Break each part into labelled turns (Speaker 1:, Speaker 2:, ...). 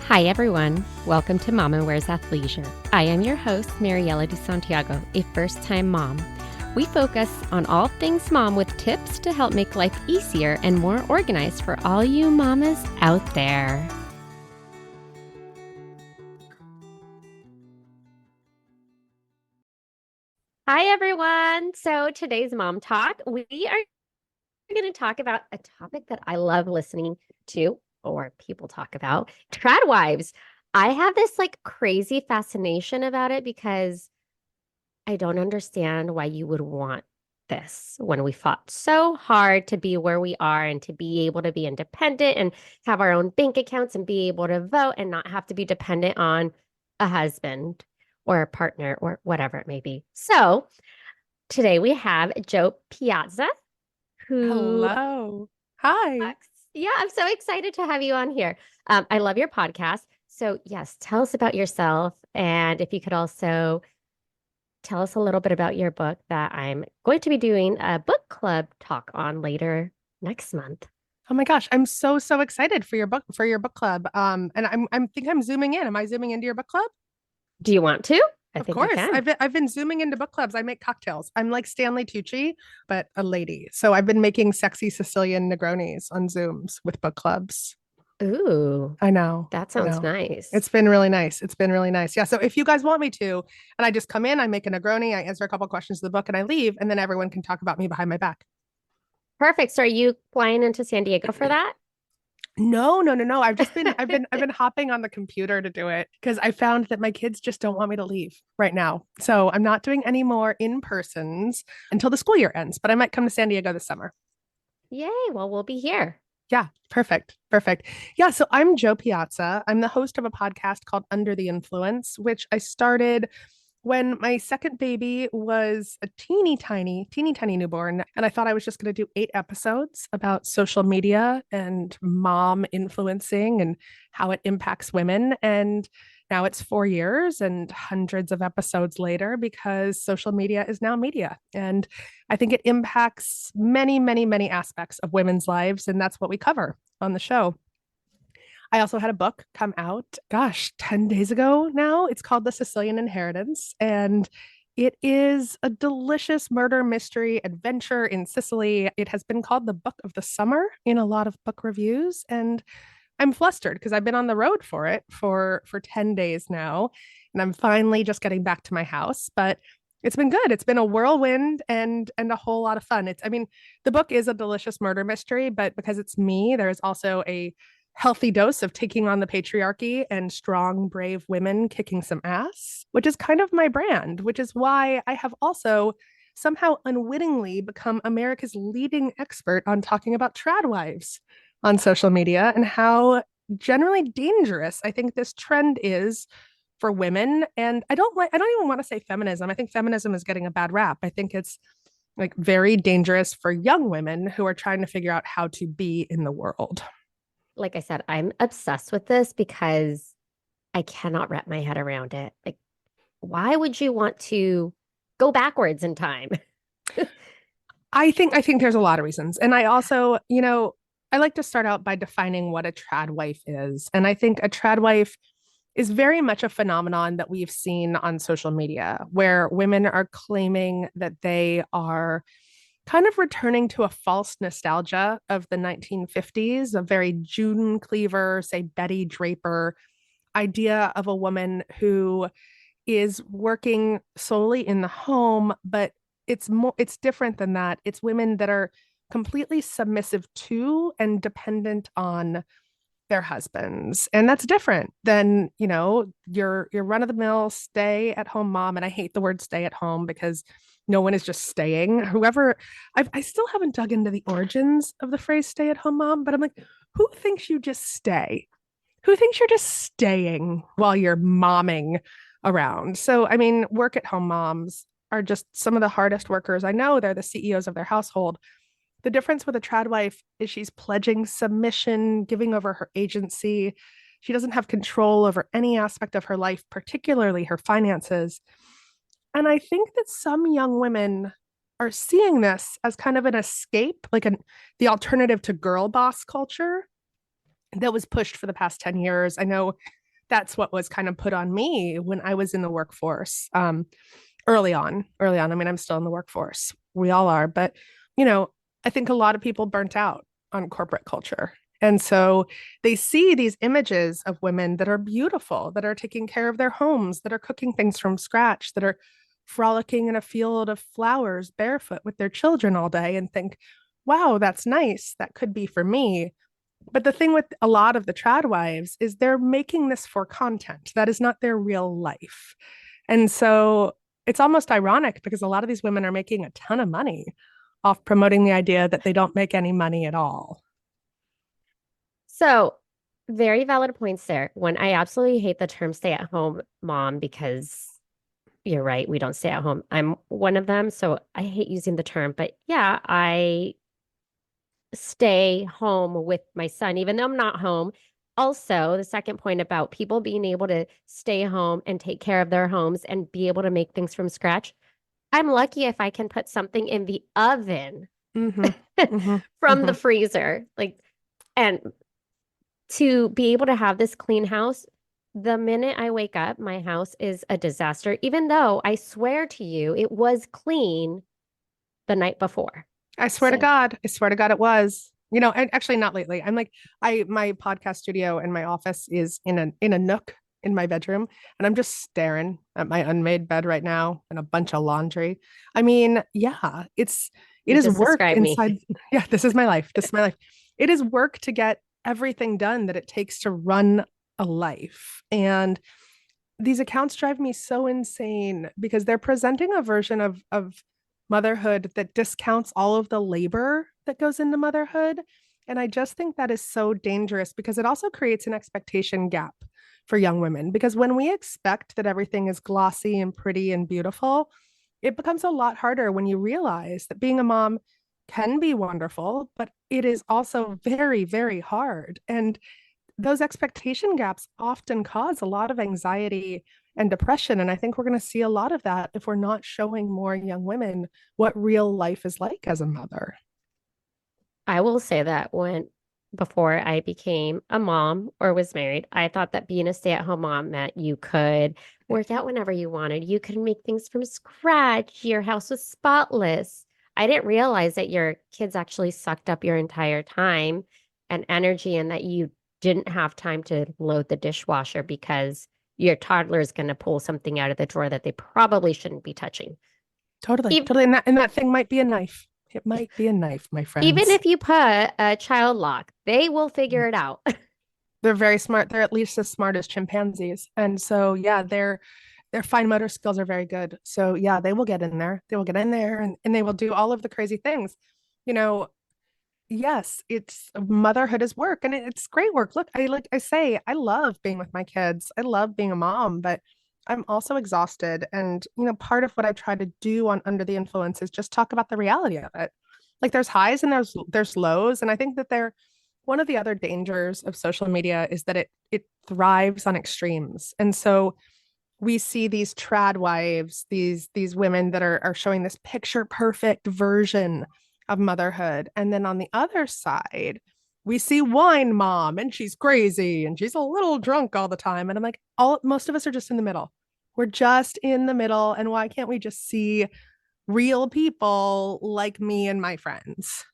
Speaker 1: Hi, everyone. Welcome to Mama Wears Athleisure. I am your host, Mariela de Santiago, a first time mom. We focus on all things mom with tips to help make life easier and more organized for all you mamas out there. Hi, everyone. So today's Mom Talk, we are going to talk about a topic that I love listening to, or people talk about, Tradwives. I have this crazy fascination about it because I don't understand why you would want this when we fought so hard to be where we are and to be able to be independent and have our own bank accounts and be able to vote and not have to be dependent on a husband or a partner or whatever it may be. So today we have Joe Piazza, who,
Speaker 2: Hello. Hi.
Speaker 1: yeah, I'm so excited to have you on here. I love your podcast. So, yes, tell us about yourself. And if you could also tell us a little bit about your book that I'm going to be doing a book club talk on later next month.
Speaker 2: Oh my gosh, I'm so excited for your book club. And I'm think I'm zooming in. Am I zooming into your book club?
Speaker 1: Do you want to? I
Speaker 2: Of
Speaker 1: think you
Speaker 2: course.
Speaker 1: can.
Speaker 2: I've been zooming into book clubs. I make cocktails. I'm like Stanley Tucci, but a lady. So I've been making sexy Sicilian Negronis on Zooms with book clubs.
Speaker 1: Ooh,
Speaker 2: I know.
Speaker 1: that
Speaker 2: I
Speaker 1: sounds
Speaker 2: know.
Speaker 1: nice.
Speaker 2: It's been really nice. It's been really nice. Yeah. So if you guys want me to, and I just come in, I make a Negroni, I answer a couple questions of the book, and I leave, and then everyone can talk about me behind my back.
Speaker 1: Perfect. So, are you flying into San Diego for that?
Speaker 2: No, no, no, no. I've been hopping on the computer to do it because I found that my kids just don't want me to leave right now. So I'm not doing any more in-persons until the school year ends, but I might come to San Diego this summer.
Speaker 1: Yay. Well, we'll be here.
Speaker 2: Yeah, perfect. Perfect. Yeah, so I'm Joe Piazza. I'm the host of a podcast called Under the Influence, which I started when my second baby was a teeny tiny newborn. And I thought I was just going to do 8 episodes about social media and mom influencing and how it impacts women. And now it's 4 years and hundreds of episodes later because social media is now media. And I think it impacts many aspects of women's lives. And that's what we cover on the show. I also had a book come out, gosh, 10 days ago now. It's called The Sicilian Inheritance. And it is a delicious murder mystery adventure in Sicily. It has been called the book of the summer in a lot of book reviews. And I'm flustered because I've been on the road for it for 10 days now. And I'm finally just getting back to my house. But it's been good. It's been a whirlwind and a whole lot of fun. I mean, the book is a delicious murder mystery, but because it's me, there is also a healthy dose of taking on the patriarchy and strong, brave women kicking some ass, which is kind of my brand, which is why I have also somehow unwittingly become America's leading expert on talking about tradwives on social media and how generally dangerous I think this trend is for women. And I don't even want to say feminism. I think feminism is getting a bad rap. I think it's like very dangerous for young women who are trying to figure out how to be in the world.
Speaker 1: Like I said, I'm obsessed with this because I cannot wrap my head around it. Like, why would you want to go backwards in time?
Speaker 2: I think there's a lot of reasons. And I also, I like to start out by defining what a trad wife is. And I think a trad wife is very much a phenomenon that we've seen on social media where women are claiming that they are kind of returning to a false nostalgia of the 1950s, a very June Cleaver, say Betty Draper idea of a woman who is working solely in the home, but it's different than that. It's women that are completely submissive to and dependent on their husbands. And that's different than, your run-of-the-mill stay at home mom. And I hate the word stay at home because no one is just staying. Whoever I still haven't dug into the origins of the phrase stay at home mom, but I'm like, who thinks you just stay? Who thinks you're just staying while you're momming around? So, I mean, work at home moms are just some of the hardest workers I know. They're the CEOs of their household. The difference with a trad wife is she's pledging submission, giving over her agency. She doesn't have control over any aspect of her life, particularly her finances. And I think that some young women are seeing this as kind of an escape, the alternative to girl boss culture. that was pushed for the past 10 years. I know that's what was kind of put on me when I was in the workforce. Early on. I mean, I'm still in the workforce. We all are, but you know, I think a lot of people burnt out on corporate culture. And so they see these images of women that are beautiful, that are taking care of their homes, that are cooking things from scratch, that are frolicking in a field of flowers barefoot with their children all day, and think, wow, that's nice. That could be for me. But the thing with a lot of the Tradwives is they're making this for content. That is not their real life. And so it's almost ironic because a lot of these women are making a ton of money off promoting the idea that they don't make any money at all.
Speaker 1: So, very valid points there. When I absolutely hate the term stay at home mom because you're right, we don't stay at home. I'm one of them, so I hate using the term, but yeah, I stay home with my son, even though I'm not home. Also, the second point about people being able to stay home and take care of their homes and be able to make things from scratch. I'm lucky if I can put something in the oven
Speaker 2: Mm-hmm. Mm-hmm.
Speaker 1: from
Speaker 2: Mm-hmm.
Speaker 1: the freezer. Like, and to be able to have this clean house, the minute I wake up, my house is a disaster, even though I swear to you, it was clean the night before.
Speaker 2: I swear to
Speaker 1: So
Speaker 2: God, I swear to God, it was. You know, and actually not lately. I'm like, my podcast studio and my office is in a nook in my bedroom, and I'm just staring at my unmade bed right now and a bunch of laundry. I mean, yeah, it
Speaker 1: you
Speaker 2: is
Speaker 1: just
Speaker 2: work
Speaker 1: described me.
Speaker 2: inside. Yeah, this is my life. This is my life. It is work to get everything done that it takes to run a life. And these accounts drive me so insane because they're presenting a version of motherhood that discounts all of the labor that goes into motherhood. And I just think that is so dangerous because it also creates an expectation gap for young women. Because when we expect that everything is glossy and pretty and beautiful, it becomes a lot harder when you realize that being a mom can be wonderful, but it is also very, very hard. And those expectation gaps often cause a lot of anxiety and depression. And I think we're going to see a lot of that if we're not showing more young women what real life is like as a mother.
Speaker 1: I will say that before I became a mom or was married, I thought that being a stay-at-home mom meant you could work out whenever you wanted. You could make things from scratch. Your house was spotless. I didn't realize that your kids actually sucked up your entire time and energy and that you didn't have time to load the dishwasher because your toddler is going to pull something out of the drawer that they probably shouldn't be touching.
Speaker 2: Totally,
Speaker 1: Even,
Speaker 2: totally. And that thing might be a knife. It might be a knife, my
Speaker 1: even
Speaker 2: friends.
Speaker 1: if you put a child lock, they will figure it out.
Speaker 2: They're very smart. They're at least as smart as chimpanzees. And so yeah, their fine motor skills are very good. So yeah, they will get in there. They will get in there and they will do all of the crazy things. You know, yes, it's motherhood is work and it's great work. Look, I say, I love being with my kids. I love being a mom, but I'm also exhausted. And you know, part of what I try to do on Under the Influence is just talk about the reality of it. Like there's highs and there's lows. And I think that they're one of the other dangers of social media is that it thrives on extremes. And so we see these trad wives, these women that are showing this picture perfect version of motherhood. And then on the other side, we see wine mom and she's crazy and she's a little drunk all the time. And I'm like, all most of us are just in the middle. We're just in the middle. And why can't we just see real people like me and my friends?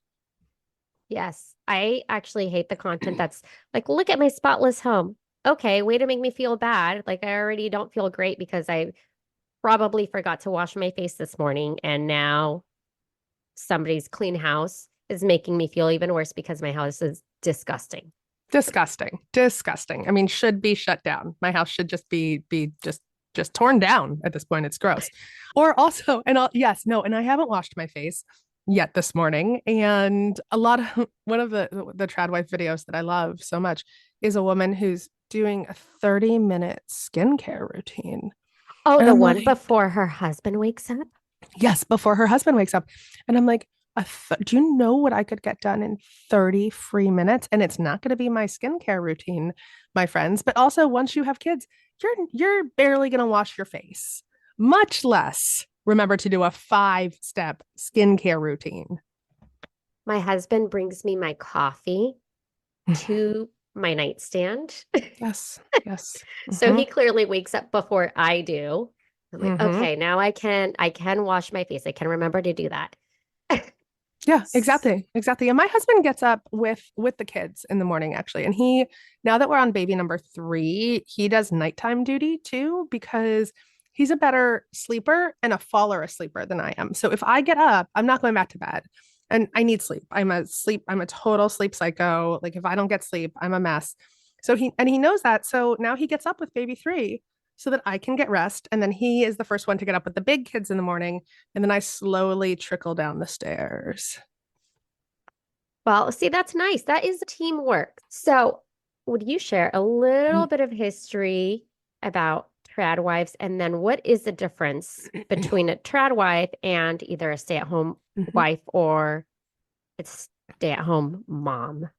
Speaker 1: Yes, I actually hate the content that's like, look at my spotless home. Okay, way to make me feel bad. Like, I already don't feel great because I probably forgot to wash my face this morning. And now somebody's clean house is making me feel even worse because my house is disgusting.
Speaker 2: Disgusting. Disgusting. I mean, should be shut down. My house should just be just torn down at this point. It's gross. Or also, yes, no, and I haven't washed my face yet this morning. And a lot of one of the Tradwife videos that I love so much is a woman who's doing a 30-minute skincare routine.
Speaker 1: Oh,
Speaker 2: And
Speaker 1: the
Speaker 2: I'm
Speaker 1: one
Speaker 2: like,
Speaker 1: before her husband wakes up?
Speaker 2: yes, before her husband wakes up. And I'm like, do you know what I could get done in 30 free minutes? And it's not going to be my skincare routine, my friends. But also, once you have kids, you're barely going to wash your face, much less remember to do a 5-step skincare routine.
Speaker 1: My husband brings me my coffee to my nightstand.
Speaker 2: Yes. Yes.
Speaker 1: So
Speaker 2: Mm-hmm.
Speaker 1: he clearly wakes up before I do. I'm like,
Speaker 2: Mm-hmm.
Speaker 1: okay, now I can wash my face. I can remember to do that.
Speaker 2: Yeah, exactly. Exactly. And my husband gets up with the kids in the morning actually. And he now that we're on baby number 3, he does nighttime duty too because he's a better sleeper and a faller sleeper than I am. So if I get up, I'm not going back to bed. And I need sleep. I'm a total sleep psycho. Like if I don't get sleep, I'm a mess. So he knows that. So now he gets up with baby 3 so that I can get rest. And then he is the first one to get up with the big kids in the morning. And then I slowly trickle down the stairs.
Speaker 1: Well, see, that's nice. That is teamwork. So, would you share a little bit of history about tradwives, and then what is the difference between a tradwife and either a stay-at-home
Speaker 2: Mhm.
Speaker 1: wife or a stay-at-home mom?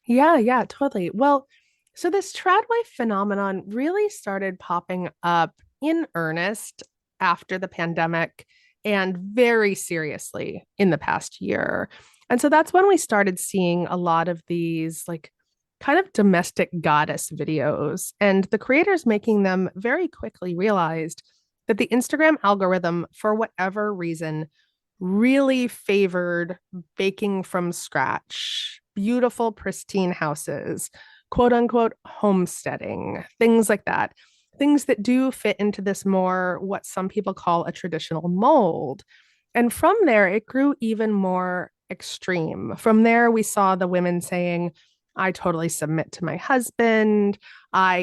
Speaker 2: Yeah, yeah, totally. Well, so this Tradwife phenomenon really started popping up in earnest after the pandemic and very seriously in the past year. And so that's when we started seeing a lot of these like kind of domestic goddess videos. And the creators making them very quickly realized that the Instagram algorithm, for whatever reason, really favored baking from scratch, beautiful, pristine houses, quote unquote homesteading, things like that. Things that do fit into this more, what some people call a traditional mold. And from there, it grew even more extreme. From there, we saw the women saying, I totally submit to my husband.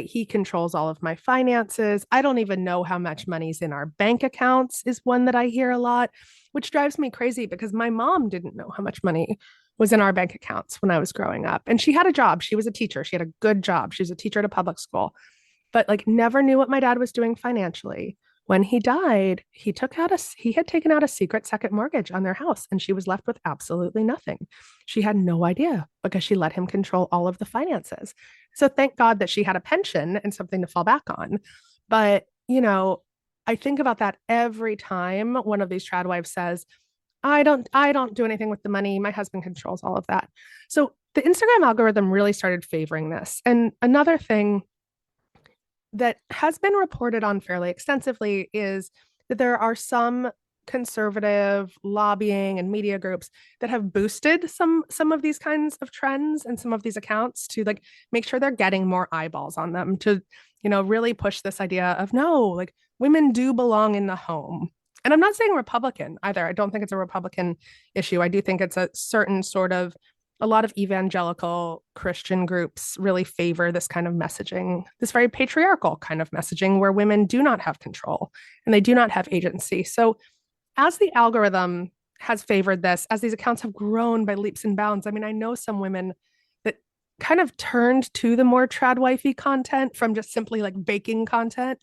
Speaker 2: He controls all of my finances. I don't even know how much money's in our bank accounts, is one that I hear a lot, which drives me crazy because my mom didn't know how much money was in our bank accounts when I was growing up. And she had a job. She was a teacher. She had a good job. She was a teacher at a public school, but like never knew what my dad was doing financially. When he died, he had taken out a secret second mortgage on their house and she was left with absolutely nothing. She had no idea because she let him control all of the finances. So thank God that she had a pension and something to fall back on. But, I think about that every time one of these tradwives says, I don't do anything with the money. My husband controls all of that. So the Instagram algorithm really started favoring this. And another thing that has been reported on fairly extensively is that there are some conservative lobbying and media groups that have boosted some of these kinds of trends and some of these accounts to like make sure they're getting more eyeballs on them to really push this idea of no, like women do belong in the home. And I'm not saying Republican either. I don't think it's a Republican issue. I do think it's a certain sort of a lot of evangelical Christian groups really favor this kind of messaging, this very patriarchal kind of messaging where women do not have control and they do not have agency. So, as the algorithm has favored this, as these accounts have grown by leaps and bounds, I mean, I know some women that kind of turned to the more tradwifey content from just simply like baking content,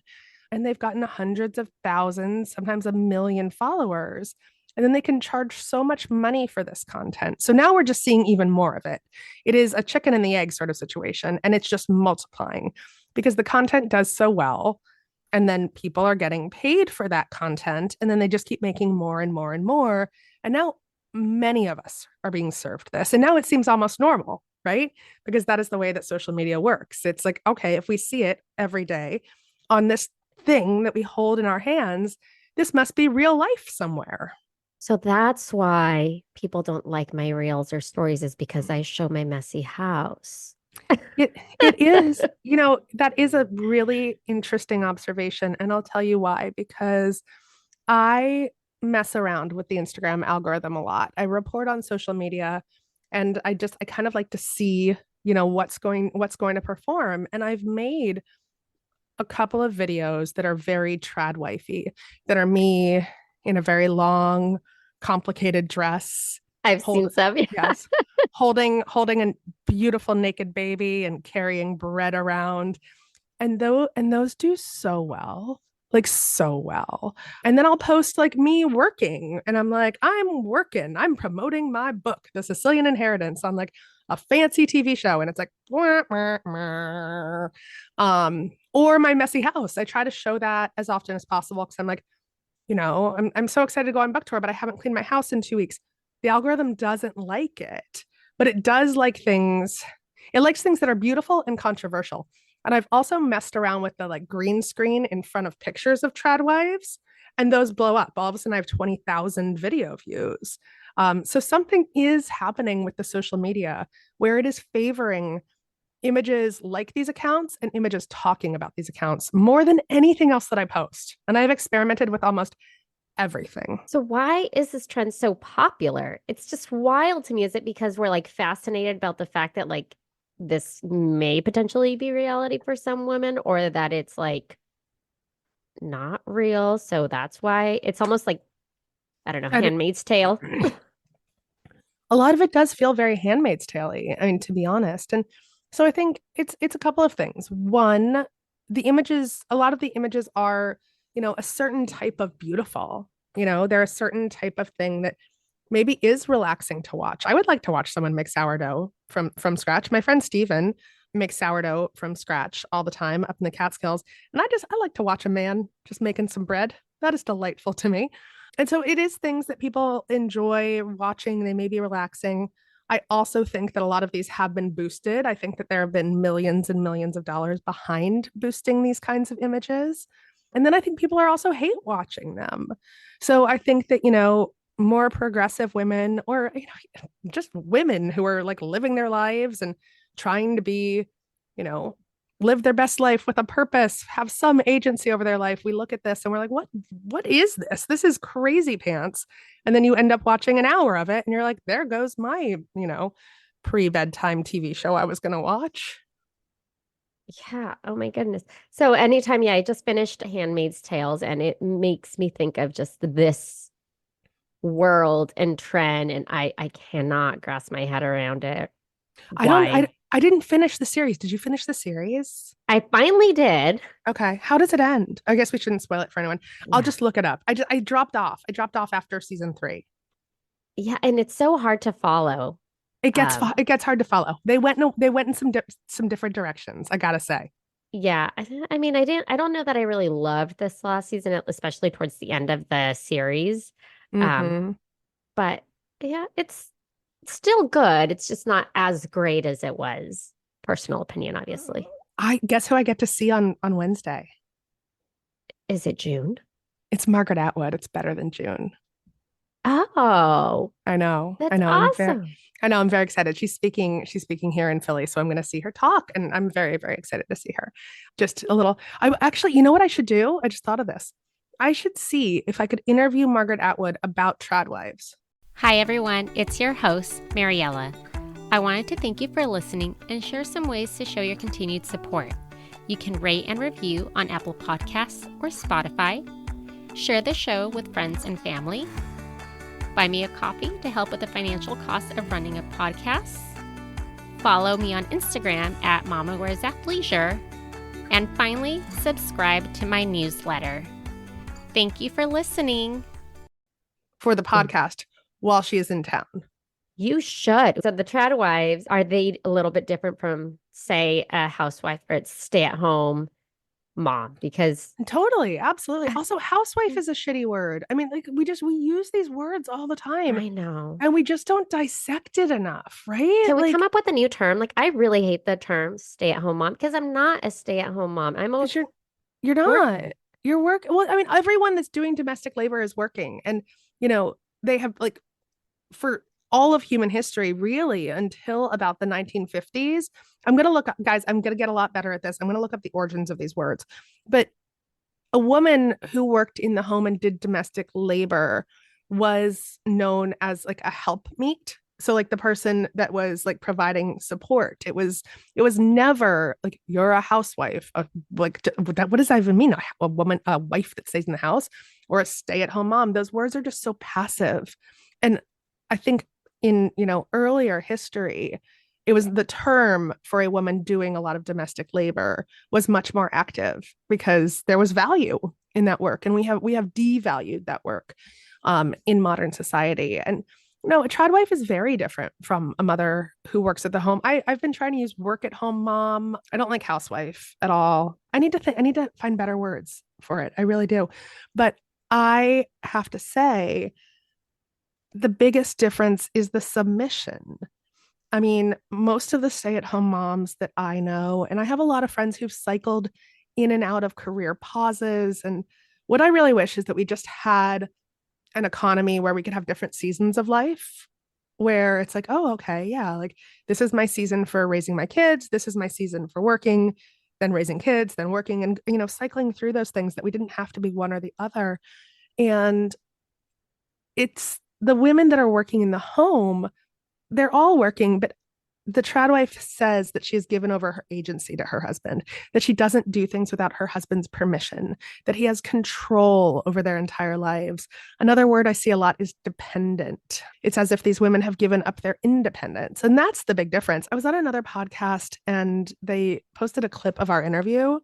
Speaker 2: and they've gotten hundreds of thousands, sometimes a million followers, and then they can charge so much money for this content. So now we're just seeing even more of it. It is a chicken and the egg sort of situation, and it's just multiplying because the content does so well. And then people are getting paid for that content, and then they just keep making more and more and more. And now many of us are being served this. And now it seems almost normal, right? Because that is the way that social media works. It's like, okay, if we see it every day on this thing that we hold in our hands, this must be real life somewhere.
Speaker 1: So that's why people don't like my reels or stories is because I show my messy house.
Speaker 2: It is, that is a really interesting observation. And I'll tell you why, because I mess around with the Instagram algorithm a lot. I report on social media and I kind of like to see, what's going to perform. And I've made a couple of videos that are very tradwifey, that are me in a very long, complicated dress,
Speaker 1: I've
Speaker 2: hold
Speaker 1: seen some.
Speaker 2: yes, holding a beautiful naked baby and carrying bread around. And those do so well. Like so well. And then I'll post like me working and I'm like, I'm working. I'm promoting my book, The Sicilian Inheritance, on like a fancy TV show. And it's like, wah, wah, wah. Or my messy house. I try to show that as often as possible because I'm like, I'm so excited to go on book tour, but I haven't cleaned my house in 2 weeks. The algorithm doesn't like it, but it does like things. It likes things that are beautiful and controversial. And I've also messed around with the like green screen in front of pictures of Tradwives, and those blow up. All of a sudden, I have 20,000 video views. So something is happening with the social media where it is favoring images like these accounts and images talking about these accounts more than anything else that I post. And I've experimented with almost everything.
Speaker 1: So why is this trend so popular? It's just wild to me. Is it because we're like fascinated about the fact that like this may potentially be reality for some women, or that it's like not real? So that's why it's almost like, I don't know,
Speaker 2: And
Speaker 1: Handmaid's Tale.
Speaker 2: a lot of it does feel very Handmaid's Tale-y, I mean, to be honest. And so I think it's a couple of things. One, the images, a lot of the images are, a certain type of beautiful. They're a certain type of thing that maybe is relaxing to watch. I would like to watch someone make sourdough from scratch. My friend Steven makes sourdough from scratch all the time up in the Catskills. And I like to watch a man just making some bread. That is delightful to me. And so it is things that people enjoy watching. They may be relaxing. I also think that a lot of these have been boosted. I think that there have been millions and millions of dollars behind boosting these kinds of images. And then I think people are also hate watching them. So I think that, more progressive women, or just women who are like living their lives and trying to be, you know, live their best life with a purpose, have some agency over their life. We look at this and we're like, what is this? This is crazy pants. And then you end up watching an hour of it and you're like, there goes my, pre-bedtime TV show I was going to watch.
Speaker 1: Yeah. Oh my goodness. So anytime, yeah, I just finished Handmaid's Tales and it makes me think of just this world and trend, and I cannot grasp my head around it.
Speaker 2: I don't
Speaker 1: Why?
Speaker 2: I didn't finish the series. Did you finish the series?
Speaker 1: I finally did.
Speaker 2: Okay. How does it end? I guess we shouldn't spoil it for anyone. I'll
Speaker 1: Yeah.
Speaker 2: just look it up. I dropped off. I dropped off after season 3.
Speaker 1: Yeah, and it's so hard to follow.
Speaker 2: It gets hard to follow. They went in some different directions, I gotta say.
Speaker 1: Yeah, I mean, I don't know that I really loved this last season, especially towards the end of the series. Um,
Speaker 2: Mm-hmm.
Speaker 1: but yeah, it's still good. It's just not as great as it was. Personal opinion, obviously.
Speaker 2: I guess who I get to see on Wednesday.
Speaker 1: Is it June?
Speaker 2: It's Margaret Atwood. It's better than June.
Speaker 1: Oh,
Speaker 2: I know. I
Speaker 1: that's
Speaker 2: know.
Speaker 1: awesome.
Speaker 2: I'm very excited. She's speaking here in Philly, so I'm going to see her talk and I'm very very excited to see her. Just a little. I actually, you know what I should do? I just thought of this. I should see if I could interview Margaret Atwood about Tradwives.
Speaker 3: Hi, everyone. It's your host, Mariela. I wanted to thank you for listening and share some ways to show your continued support. You can rate and review on Apple Podcasts or Spotify. Share the show with friends and family. Buy me a coffee to help with the financial cost of running a podcast. Follow me on Instagram at Mama Wears Athleisure. And finally, subscribe to my newsletter. Thank you for listening.
Speaker 2: For the podcast while she is in town.
Speaker 1: You should. So the Tradwives, are they a little bit different from, say, a housewife or it's stay-at-home mom? Because
Speaker 2: Totally, absolutely. Also, housewife is a shitty word. I mean, like we use these words all the time
Speaker 1: I know.
Speaker 2: and we just don't dissect it enough, right?
Speaker 1: Can we
Speaker 2: Like,
Speaker 1: come up with a new term? Like, I really hate the term stay-at-home mom because I'm not a stay-at-home mom. I'm
Speaker 2: because
Speaker 1: a
Speaker 2: you're not.
Speaker 1: working.
Speaker 2: You're work. Well, I mean, everyone that's doing domestic labor is working, and they have like for all of human history, really, until about the 1950s. I'm gonna look up, guys. I'm gonna get a lot better at this. I'm gonna look up the origins of these words, but a woman who worked in the home and did domestic labor was known as like a helpmeet. So like the person that was like providing support. It was never like you're a housewife. What does that even mean? A woman, a wife that stays in the house, or a stay-at-home mom. Those words are just so passive. And I think in earlier history, it was the term for a woman doing a lot of domestic labor was much more active because there was value in that work, and we have devalued that work in modern society. And a tradwife is very different from a mother who works at the home. I've been trying to use work at home mom. I don't like housewife at all. I need to find better words for it. I really do. But I have to say the biggest difference is the submission. I mean, most of the stay-at-home moms that I know, and I have a lot of friends who've cycled in and out of career pauses. And what I really wish is that we just had an economy where we could have different seasons of life, where it's like, oh, okay, yeah, like this is my season for raising my kids. This is my season for working, then raising kids, then working, and, cycling through those things, that we didn't have to be one or the other. And it's the women that are working in the home, they're all working, but the Tradwife says that she has given over her agency to her husband, that she doesn't do things without her husband's permission, that he has control over their entire lives. Another word I see a lot is dependent. It's as if these women have given up their independence. And that's the big difference. I was on another podcast and they posted a clip of our interview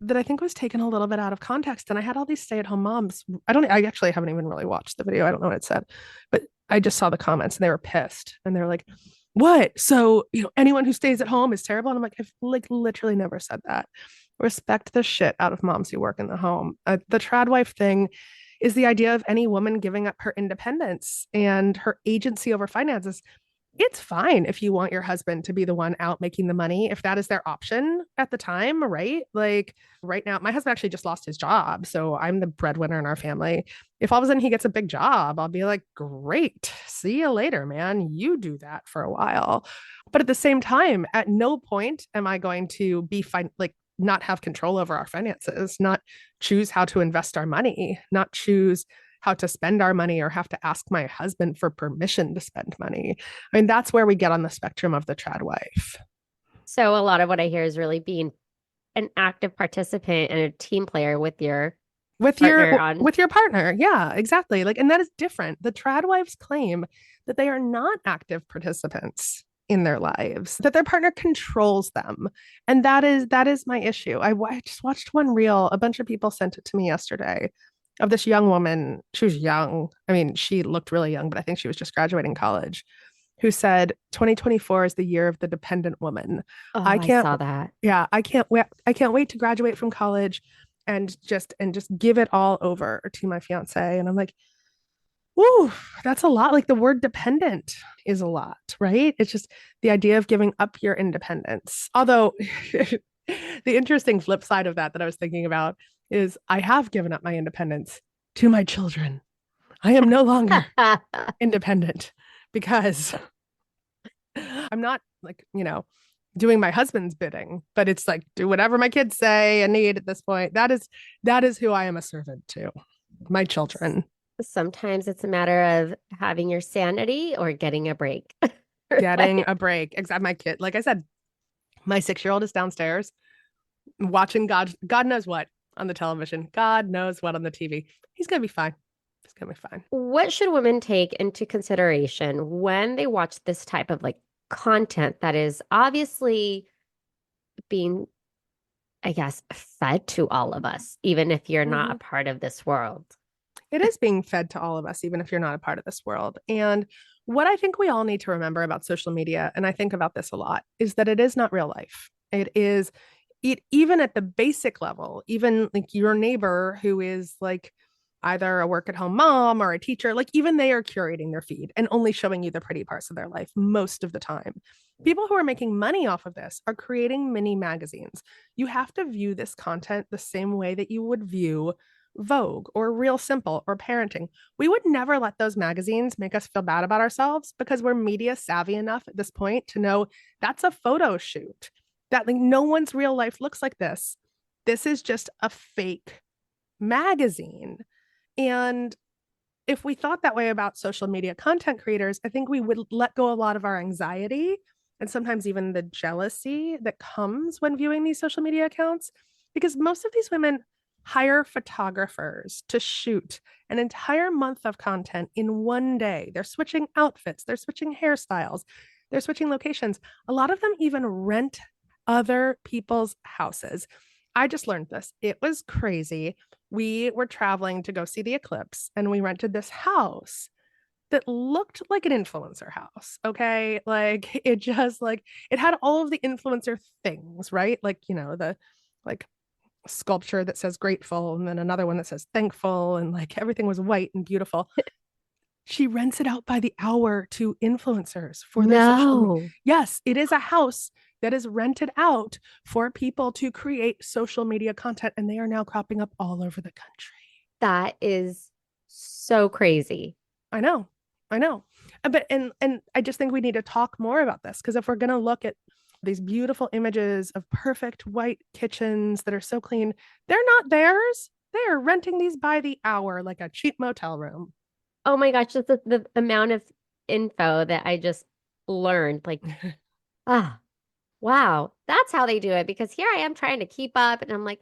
Speaker 2: that I think was taken a little bit out of context. And I had all these stay-at-home moms. I actually haven't even really watched the video. I don't know what it said, but I just saw the comments and they were pissed. And they were like, what? So, anyone who stays at home is terrible. And I'm like, I've literally never said that. Respect the shit out of moms who work in the home. The Tradwife thing is the idea of any woman giving up her independence and her agency over finances. It's fine if you want your husband to be the one out making the money, if that is their option at the time, right? Like right now, my husband actually just lost his job. So I'm the breadwinner in our family. If all of a sudden he gets a big job, I'll be like, great, see you later, man. You do that for a while. But at the same time, at no point am I going to be fine, like not have control over our finances, not choose how to invest our money, not choose how to spend our money, or have to ask my husband for permission to spend money. I mean, that's where we get on the spectrum of the Tradwife.
Speaker 1: So a lot of what I hear is really being an active participant and a team player with your
Speaker 2: with your partner. Yeah, exactly. Like, and that is different. The Tradwives claim that they are not active participants in their lives, that their partner controls them. And that is my issue. I just watched one reel. A bunch of people sent it to me yesterday, of this young woman. She was young. I mean, she looked really young, but I think she was just graduating college, who said 2024 is the year of the dependent woman.
Speaker 1: Oh,
Speaker 2: I can't,
Speaker 1: saw that.
Speaker 2: Yeah, I can't wait. I can't wait to graduate from college and just give it all over to my fiance. And I'm like, whoo, that's a lot. Like the word dependent is a lot, right? It's just the idea of giving up your independence. Although the interesting flip side of that I was thinking about is I have given up my independence to my children. I am no longer independent because I'm not like, doing my husband's bidding, but it's like, do whatever my kids say and need at this point. That is who I am a servant to, my children.
Speaker 1: Sometimes it's a matter of having your sanity or getting a break.
Speaker 2: Getting a break. Exactly. My kid, like I said, my 6-year-old is downstairs watching God knows what on the television. God knows what on the TV. He's going to be fine. He's going to be fine.
Speaker 1: What should women take into consideration when they watch this type of like content that is obviously being, I guess, fed to all of us, even if you're not a part of this world?
Speaker 2: It is being fed to all of us, even if you're not a part of this world. And what I think we all need to remember about social media, and I think about this a lot, is that it is not real life. Even at the basic level, even like your neighbor who is like either a work at home mom or a teacher, like even they are curating their feed and only showing you the pretty parts of their life most of the time. People who are making money off of this are creating mini magazines. You have to view this content the same way that you would view Vogue or Real Simple or Parenting. We would never let those magazines make us feel bad about ourselves because we're media savvy enough at this point to know that's a photo shoot, that like no one's real life looks like this. This is just a fake magazine. And if we thought that way about social media content creators, I think we would let go a lot of our anxiety and sometimes even the jealousy that comes when viewing these social media accounts, because most of these women hire photographers to shoot an entire month of content in one day. They're switching outfits, they're switching hairstyles, they're switching locations. A lot of them even rent other people's houses. I just learned this. It was crazy. We were traveling to go see the eclipse and we rented this house that looked like an influencer house. Okay. Like it just like, it had all of the influencer things, right? Like, the like sculpture that says grateful and then another one that says thankful, and like everything was white and beautiful. She rents it out by the hour to influencers for their social media.
Speaker 1: No,
Speaker 2: Yes, it is a house that is rented out for people to create social media content, and they are now cropping up all over the country.
Speaker 1: that is so crazy.
Speaker 2: I know. I know. But and I just think we need to talk more about this, because if we're going to look at these beautiful images of perfect white kitchens that are so clean, they're not theirs. They are renting these by the hour like a cheap motel room.
Speaker 1: Oh my gosh, just the amount of info that I just learned. Like, ah, wow, that's how they do it. Because here I am trying to keep up, and I'm like,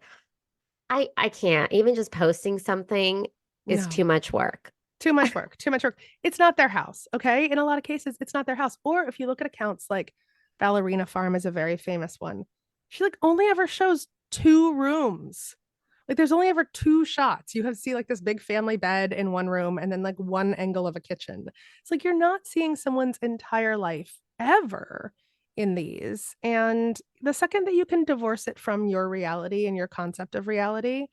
Speaker 1: I can't. Even just posting something is
Speaker 2: No.
Speaker 1: too much work.
Speaker 2: Too much work, too much work. It's not their house, okay? In a lot of cases, it's not their house. Or if you look at accounts like Ballerina Farm is a very famous one. She like only ever shows 2 rooms. Like there's only ever 2 shots. You have to see like this big family bed in one room and then like one angle of a kitchen. It's like you're not seeing someone's entire life ever in these. And the second that you can divorce it from your reality and your concept of reality,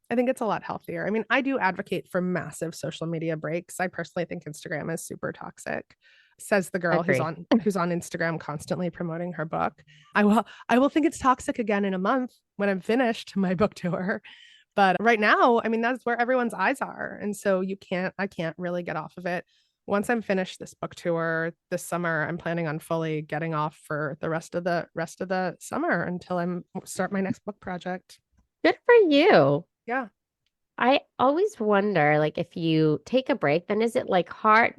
Speaker 2: I think it's a lot healthier. I mean, I do advocate for massive social media breaks. I personally think Instagram is super toxic. Says the girl
Speaker 1: Agree.
Speaker 2: who's on Instagram constantly promoting her book. I will think it's toxic again in a month when I'm finished my book tour. But right now, I mean, that's where everyone's eyes are. And so I can't really get off of it. Once I'm finished this book tour this summer, I'm planning on fully getting off for the rest of the summer until I'm start my next book project.
Speaker 1: Good for you.
Speaker 2: Yeah.
Speaker 1: I always wonder, like, if you take a break, then is it like hard?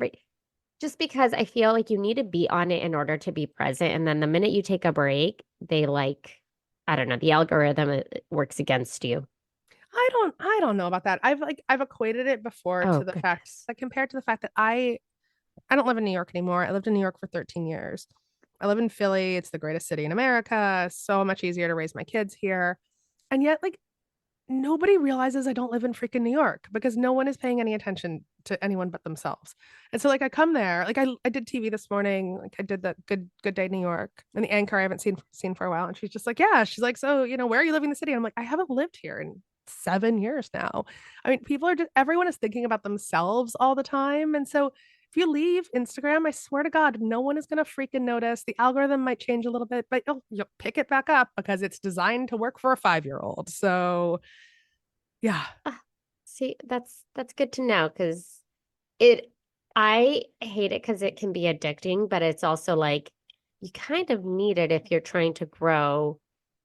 Speaker 1: Just because I feel like you need to be on it in order to be present. And then the minute you take a break, they like, I don't know, the algorithm works against you.
Speaker 2: I don't know about that. I've equated it before
Speaker 1: Oh,
Speaker 2: to the fact,
Speaker 1: goodness.
Speaker 2: like compared to the fact that I don't live in New York anymore. I lived in New York for 13 years. I live in Philly. It's the greatest city in America. So much easier to raise my kids here. And yet, like, nobody realizes I don't live in freaking New York because no one is paying any attention to anyone but themselves. And so like I come there, like I did TV this morning, like I did that good day New York, and the anchor I haven't seen for a while, and she's just like, yeah, she's like, so where are you living in the city? And I'm like, I haven't lived here in 7 years now. I mean, everyone is thinking about themselves all the time. And so if you leave Instagram, I swear to God, no one is going to freaking notice. The algorithm might change a little bit, but you'll pick it back up because it's designed to work for a 5-year-old. So yeah.
Speaker 1: Ah, see, that's good to know because it I hate it because it can be addicting, but it's also like you kind of need it if you're trying to grow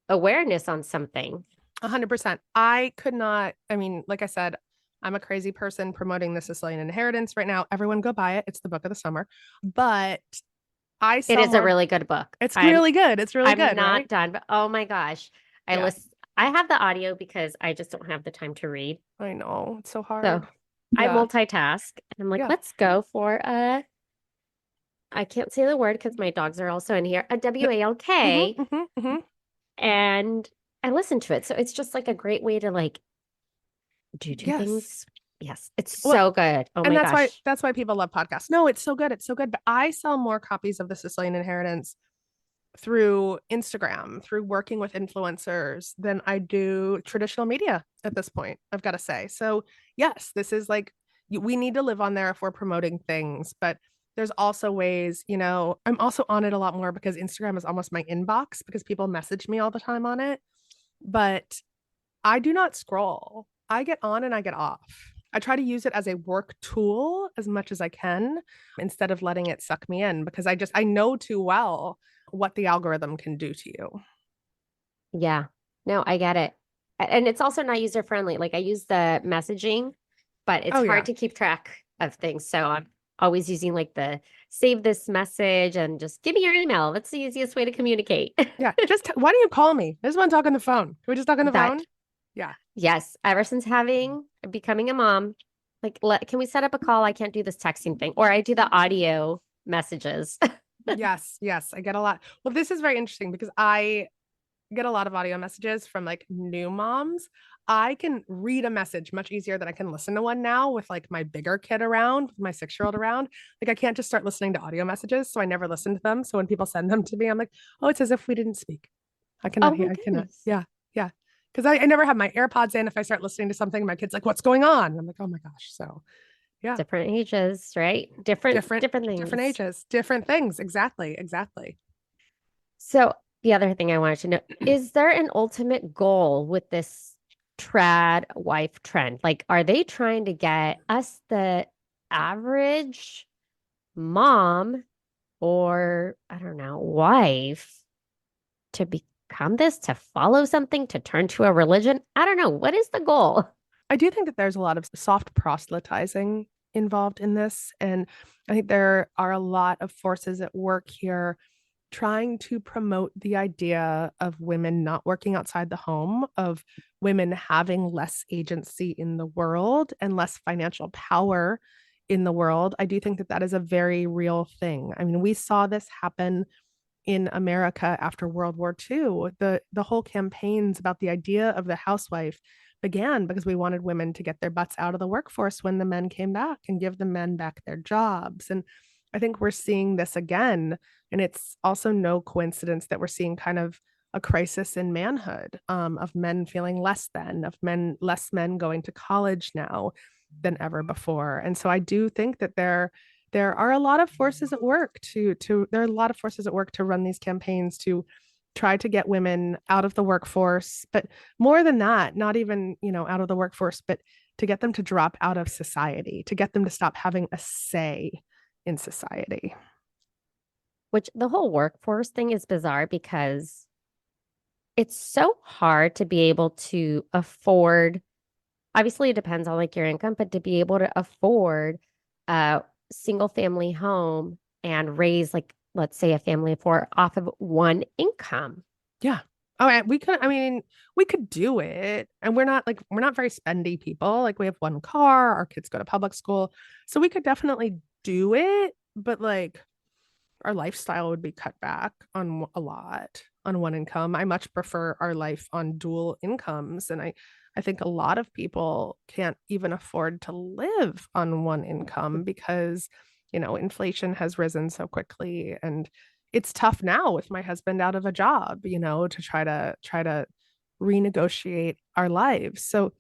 Speaker 1: awareness on something.
Speaker 2: 100%. I could not, I mean, like I said, I'm a crazy person promoting the Sicilian Inheritance right now. Everyone go buy it. It's the book of the summer. But I
Speaker 1: It
Speaker 2: sell
Speaker 1: is a
Speaker 2: more.
Speaker 1: really good book.
Speaker 2: It's really good. It's really
Speaker 1: I'm
Speaker 2: good,
Speaker 1: not
Speaker 2: right?
Speaker 1: done, but oh my gosh.
Speaker 2: Yeah,
Speaker 1: I have the audio because I just don't have the time to read.
Speaker 2: I know. It's so
Speaker 1: So
Speaker 2: hard.
Speaker 1: I
Speaker 2: Yeah.
Speaker 1: multitask and I'm like,
Speaker 2: Yeah.
Speaker 1: let's go for I can't say the word because my dogs are also in here, a WALK.
Speaker 2: Mm-hmm.
Speaker 1: And I listen to it. So it's just like a great way to like do two
Speaker 2: Yes.
Speaker 1: things. Yes, it's
Speaker 2: Well,
Speaker 1: so good. Oh
Speaker 2: and
Speaker 1: my
Speaker 2: that's why
Speaker 1: gosh.
Speaker 2: that's why people love podcasts. No, it's so good. It's so good. But I sell more copies of the Sicilian Inheritance through Instagram, through working with influencers than I do traditional media at this point, I've got to say. So, yes, this is like we need to live on there if we're promoting things, but there's also ways, I'm also on it a lot more because Instagram is almost my inbox because people message me all the time on it. But I do not scroll. I get on and I get off. I try to use it as a work tool as much as I can instead of letting it suck me in because I know too well what the algorithm can do to you.
Speaker 1: Yeah. No, I get it. And it's also not user friendly. Like I use the messaging, but it's
Speaker 2: Oh
Speaker 1: hard
Speaker 2: yeah.
Speaker 1: to keep track of things. So I'm always using like the save this message and just give me your email. That's the easiest way to communicate.
Speaker 2: Yeah. Just why don't you call me? I just want to talk on the phone. Can we just talk on the
Speaker 1: That
Speaker 2: phone? Yeah.
Speaker 1: Yes, ever since becoming a mom, like can we set up a call? I can't do this texting thing, or I do the audio messages.
Speaker 2: Yes. Yes. I get a lot. Well, this is very interesting because I get a lot of audio messages from like new moms. I can read a message much easier than I can listen to one now with like my bigger kid around, with my 6-year-old around. Like I can't just start listening to audio messages. So I never listen to them. So when people send them to me, I'm like, oh, it's as if we didn't speak. I cannot
Speaker 1: Oh
Speaker 2: hear.
Speaker 1: my
Speaker 2: I cannot.
Speaker 1: goodness.
Speaker 2: Yeah. Yeah. Because I never have my AirPods in. If I start listening to something, my kid's like, what's going on? I'm like, oh my gosh. So Yeah.
Speaker 1: different ages, right? Different
Speaker 2: Different
Speaker 1: things.
Speaker 2: ages, different things. Exactly.
Speaker 1: So the other thing I wanted to know, is there an ultimate goal with this trad wife trend? Like, are they trying to get us, the average mom or I don't know, wife, to become this, to follow something, to turn to a religion? I don't know. What is the goal?
Speaker 2: I do think that there's a lot of soft proselytizing involved in this. And I think there are a lot of forces at work here trying to promote the idea of women not working outside the home, of women having less agency in the world and less financial power in the world. I do think that that is a very real thing. I mean, we saw this happen in America after World War II. The whole campaigns about the idea of the housewife began because we wanted women to get their butts out of the workforce when the men came back and give the men back their jobs. And I think we're seeing this again. And it's also no coincidence that we're seeing kind of a crisis in manhood, of men feeling less than, of less men going to college now than ever before. And so I do think that there are a lot of forces at work there are a lot of forces at work to run these campaigns to try to get women out of the workforce, but more than that, not even, out of the workforce, but to get them to drop out of society, to get them to stop having a say in society.
Speaker 1: Which the whole workforce thing is bizarre because it's so hard to be able to afford. Obviously, it depends on like your income, but to be able to afford a single family home and raise, like, let's say a family of four off of one income.
Speaker 2: Yeah. Oh, and we could do it. And we're not very spendy people. Like we have one car, our kids go to public school. So we could definitely do it, but like our lifestyle would be cut back on a lot on one income. I much prefer our life on dual incomes. And I think a lot of people can't even afford to live on one income because, inflation has risen so quickly. And it's tough now with my husband out of a job, to try to renegotiate our lives. So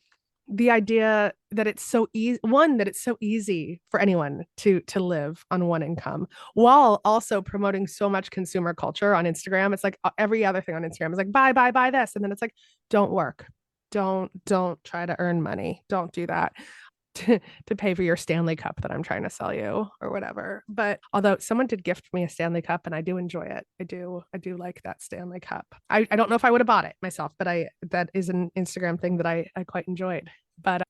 Speaker 2: the idea that it's so easy, that it's so easy for anyone to live on one income while also promoting so much consumer culture on Instagram. It's like every other thing on Instagram is like buy this, and then it's like don't work, don't try to earn money, don't do that to pay for your Stanley Cup that I'm trying to sell you or whatever. But although someone did gift me a Stanley Cup and I do enjoy it. I do like that Stanley Cup. I don't know if I would have bought it myself, but that is an Instagram thing that I quite enjoyed. But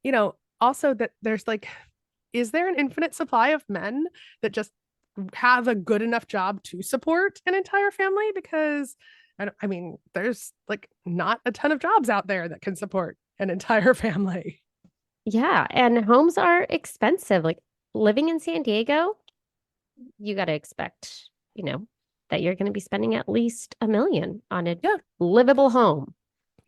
Speaker 2: also that there's like, is there an infinite supply of men that just have a good enough job to support an entire family? Because there's like not a ton of jobs out there that can support an entire family.
Speaker 1: Yeah, and homes are expensive. Like living in San Diego, you got to expect, that you're going to be spending at least $1 million on a
Speaker 2: Yeah.
Speaker 1: livable home.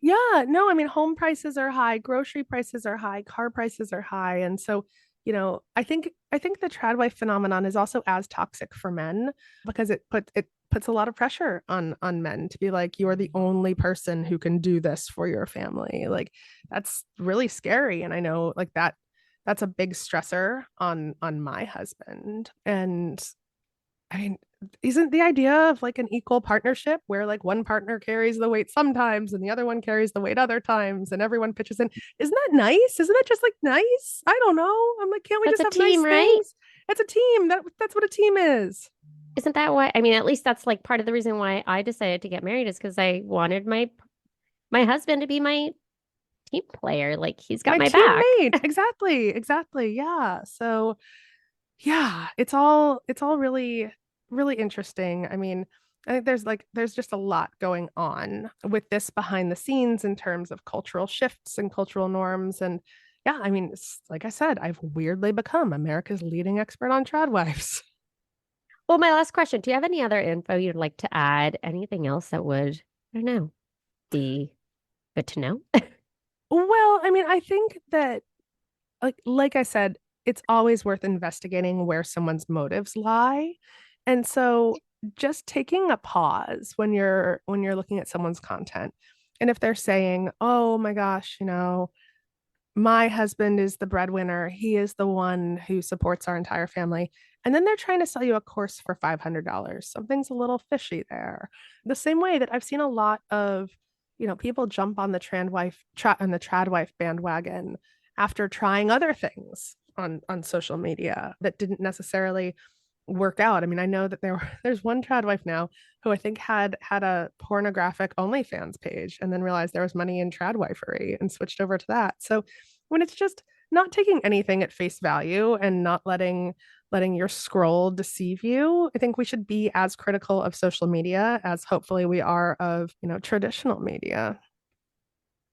Speaker 2: Yeah, no, home prices are high, grocery prices are high, car prices are high. And so, I think the tradwife phenomenon is also as toxic for men because it puts a lot of pressure on men to be like, you are the only person who can do this for your family. Like that's really scary. And I know like that's a big stressor on my husband. And I mean, isn't the idea of like an equal partnership where like one partner carries the weight sometimes and the other one carries the weight other times and everyone pitches in? Isn't that nice? Isn't that just like nice? I don't know. I'm like, can't we
Speaker 1: That's
Speaker 2: just
Speaker 1: a
Speaker 2: have
Speaker 1: team,
Speaker 2: nice
Speaker 1: right?
Speaker 2: things? It's a team. That's what a team is.
Speaker 1: Isn't that why? I mean, at least that's like part of the reason why I decided to get married is because I wanted my husband to be my team player. Like he's got
Speaker 2: My
Speaker 1: my back.
Speaker 2: teammate. Exactly. Yeah. So yeah, it's all really, really interesting. I think there's just a lot going on with this behind the scenes in terms of cultural shifts and cultural norms. And yeah, it's, like I said, I've weirdly become America's leading expert on tradwives.
Speaker 1: Well, my last question, do you have any other info you'd like to add? Anything else that would, I don't know, be good to know?
Speaker 2: Well, I think that like I said, it's always worth investigating where someone's motives lie. And so just taking a pause when you're looking at someone's content. And if they're saying, "Oh my gosh, my husband is the breadwinner. He is the one who supports our entire family. And then they're trying to sell you a course for $500. Something's a little fishy there. The same way that I've seen a lot of, people jump on the Tradwife bandwagon after trying other things on social media that didn't necessarily work out. I mean, I know that there's one Tradwife now who I think had a pornographic OnlyFans page and then realized there was money in Tradwifery and switched over to that. So when it's just not taking anything at face value and not letting your scroll deceive you, I think we should be as critical of social media as hopefully we are of, traditional media.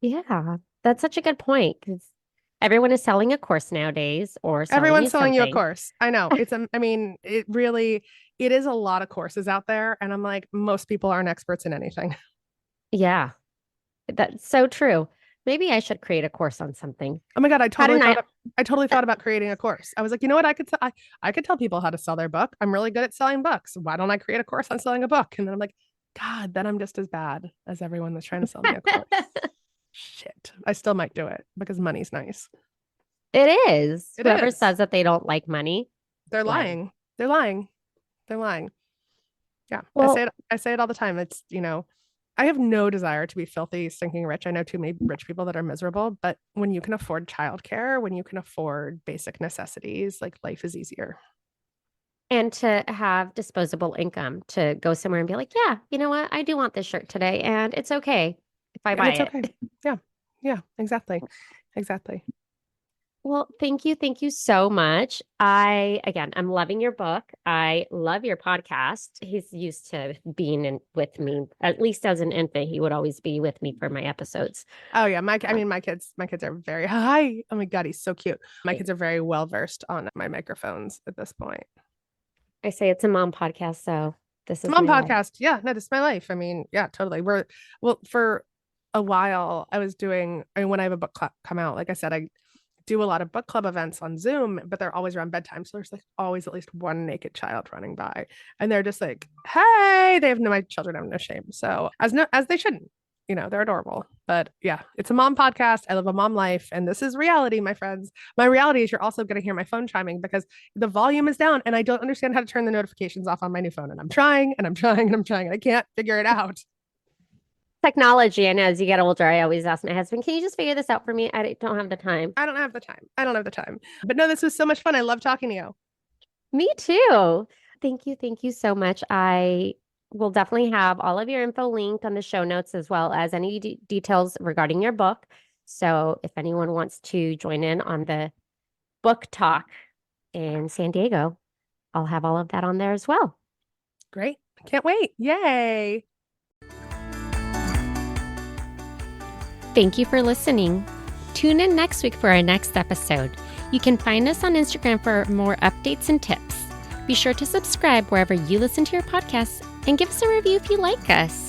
Speaker 1: Yeah, that's such a good point because everyone is selling a course nowadays or
Speaker 2: Everyone's selling you a
Speaker 1: something.
Speaker 2: course. I know. It is a lot of courses out there. And I'm like, most people aren't experts in anything.
Speaker 1: Yeah, that's so true. Maybe I should create a course on something.
Speaker 2: Oh my God, I
Speaker 1: How did
Speaker 2: totally thought about creating a course. I was like, you know what? I could tell people how to sell their book. I'm really good at selling books. Why don't I create a course on selling a book? And then I'm like, God, then I'm just as bad as everyone that's trying to sell me a course. Shit. I still might do it because money's nice.
Speaker 1: It is.
Speaker 2: It
Speaker 1: Whoever
Speaker 2: is.
Speaker 1: says that they don't like money,
Speaker 2: They're lying. They're lying. They're lying. Yeah.
Speaker 1: Well,
Speaker 2: I say it all the time. It's, I have no desire to be filthy, stinking rich. I know too many rich people that are miserable, but when you can afford childcare, when you can afford basic necessities, like life is easier.
Speaker 1: and to have disposable income to go somewhere and be like, yeah, you know what? I do want this shirt today, and it's okay if I
Speaker 2: And
Speaker 1: buy
Speaker 2: it's
Speaker 1: it.
Speaker 2: okay. Yeah. Yeah, exactly. Exactly.
Speaker 1: Well, thank you. Thank you so much. I'm loving your book. I love your podcast. He's used to being with me, at least as an infant. He would always be with me for my episodes.
Speaker 2: Oh yeah, my kids are very hi. Oh my God, he's so cute. My kids are very well versed on my microphones at this point.
Speaker 1: I say it's a mom podcast, so this is
Speaker 2: Mom
Speaker 1: my life.
Speaker 2: podcast. Yeah, no, this is my life. I mean, yeah, totally. For a while I was doing, when I have a book club come out, like I said, I do a lot of book club events on Zoom, but they're always around bedtime. So there's like always at least one naked child running by. And they're just like, hey, my children have no shame. So as they shouldn't, they're adorable. But yeah, it's a mom podcast. I live a mom life. And this is reality, my friends. My reality is you're also going to hear my phone chiming because the volume is down and I don't understand how to turn the notifications off on my new phone. And I'm trying and I'm trying and I'm trying and I can't figure it out.
Speaker 1: Technology. And as you get older, I always ask my husband, can you just figure this out for me? I don't have the time.
Speaker 2: I don't have the time. But no, this was so much fun. I love talking to you.
Speaker 1: Me too. Thank you. Thank you so much. I will definitely have all of your info linked on the show notes as well as any details regarding your book. So if anyone wants to join in on the book talk in San Diego, I'll have all of that on there as well.
Speaker 2: Great. Can't wait. Yay.
Speaker 3: Thank you for listening. Tune in next week for our next episode. You can find us on Instagram for more updates and tips. Be sure to subscribe wherever you listen to your podcasts and give us a review if you like us.